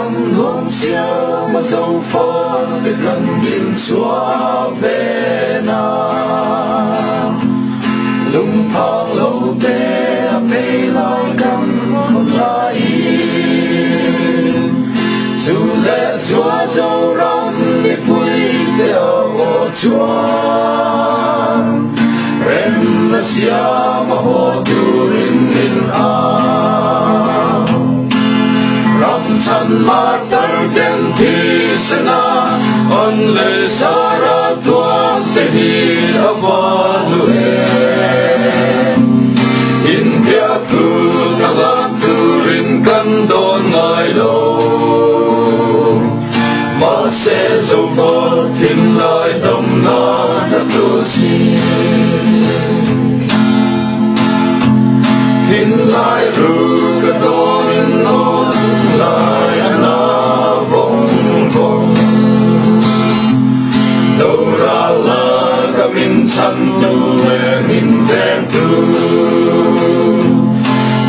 cầm nuông xiêu mà dâu phố để gần nhìn xóa về na lung thang lâu tê tê lại cầm không lại dù lẽ xóa dâu rong để vui đeo chúa rem na sia mà hồ tu rin in ram chan mar tar den thi sana on le sara tua te hi avalue in dia ku ta tu rin kan don ngai lo mà sẽ dấu vỡ thiên lai đồng na đã trôi xin thiên lai ru cái đôi non lại na vòng vòng đâu ra là cái mình sanh tu về mình đen tu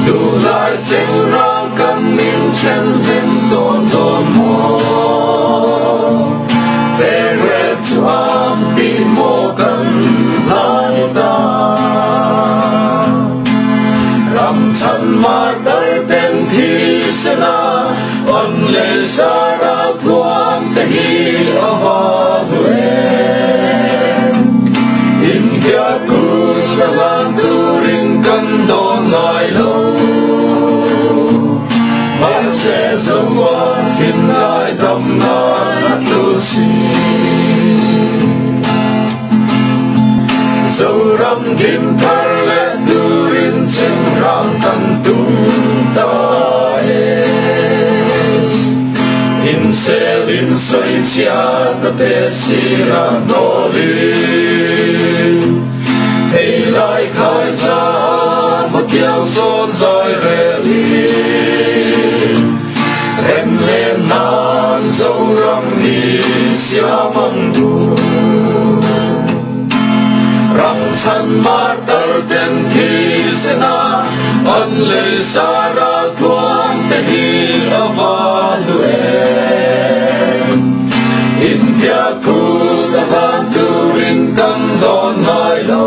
đủ lại trên ra cái mình chân lên tôn tôn mô Chuam tin mô cần lai ta ram chan mar dar ten thi sena on le sara thuam te hi avalue in dia ku ta lan tu rin kan don ngai lo ma se zoa tin lai dam na tu si dâu râm kim thar lệ tu rin trên ram tan tung ta in se lin soi chia ta te sira no li hey lai khai ra mà kéo son roi re li em lên nan dâu râm ni sia măng du ram chan mar tar ten thi sena on le sara thuam te hi avalue in dia ku ta van tu rin kan don ngai lo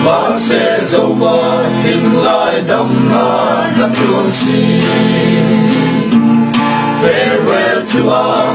ma se zo va tin lai dam na na tu si farewell to our